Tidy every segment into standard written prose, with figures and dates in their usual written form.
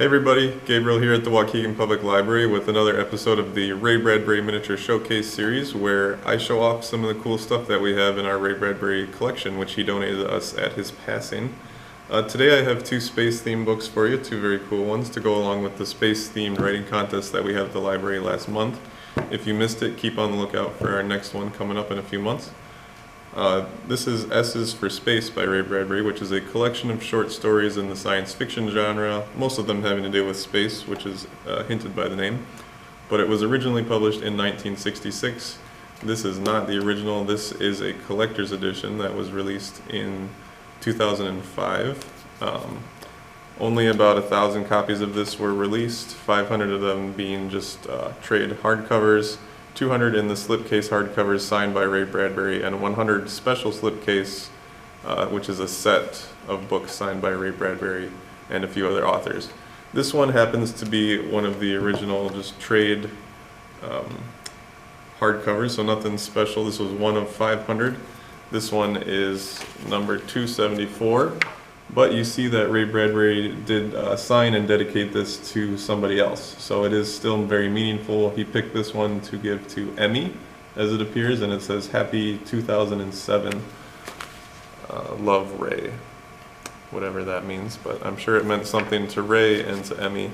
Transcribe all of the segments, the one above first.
Hey everybody, Gabriel here at the Waukegan Public Library with another episode of the Ray Bradbury Miniature Showcase series where I show off some of the cool stuff that we have in our Ray Bradbury collection, which he donated to us at his passing. Today I have two space-themed books for you, two very cool ones to go along with the space-themed writing contest that we had at the library last month. If you missed it, keep on the lookout for our next one coming up in a few months. This is S's for Space by Ray Bradbury, which is a collection of short stories in the science fiction genre, most of them having to do with space, which is hinted by the name. But it was originally published in 1966. This is not the original, this is a collector's edition that was released in 2005. Only about 1,000 copies of this were released, 500 of them being just trade hardcovers, 200 in the slipcase hardcovers signed by Ray Bradbury, and 100 special slipcase, which is a set of books signed by Ray Bradbury and a few other authors. This one happens to be one of the original just trade hardcovers, so nothing special. This was one of 500. This one is number 274. But you see that Ray Bradbury did sign and dedicate this to somebody else. So it is still very meaningful. He picked this one to give to Emmy, as it appears, and it says, "Happy 2007, Love Ray." Whatever that means, but I'm sure it meant something to Ray and to Emmy.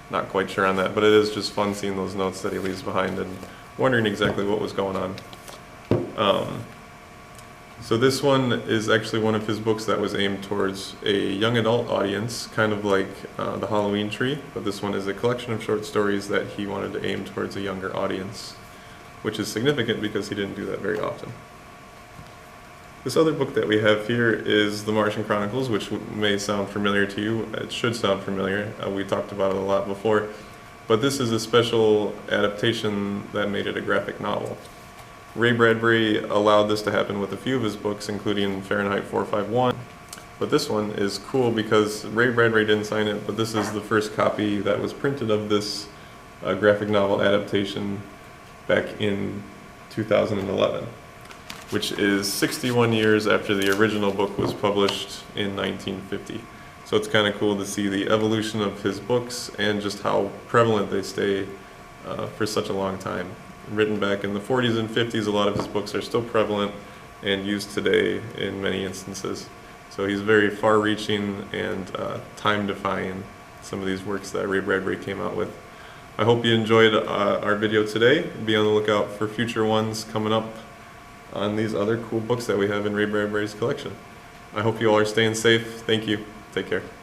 Not quite sure on that, but it is just fun seeing those notes that he leaves behind and wondering exactly what was going on. So this one is actually one of his books that was aimed towards a young adult audience, kind of like The Halloween Tree, but this one is a collection of short stories that he wanted to aim towards a younger audience, which is significant because he didn't do that very often. This other book that we have here is The Martian Chronicles, which may sound familiar to you. It should sound familiar. We talked about it a lot before, but this is a special adaptation that made it a graphic novel. Ray Bradbury allowed this to happen with a few of his books, including Fahrenheit 451. But this one is cool because Ray Bradbury didn't sign it, but this is the first copy that was printed of this graphic novel adaptation back in 2011, which is 61 years after the original book was published in 1950. So it's kind of cool to see the evolution of his books and just how prevalent they stay for such a long time. Written back in the 40s and 50s, a lot of his books are still prevalent and used today in many instances. So he's very far-reaching and time-defying, some of these works that Ray Bradbury came out with. I hope you enjoyed our video today. Be on the lookout for future ones coming up on these other cool books that we have in Ray Bradbury's collection. I hope you all are staying safe. Thank you. Take care.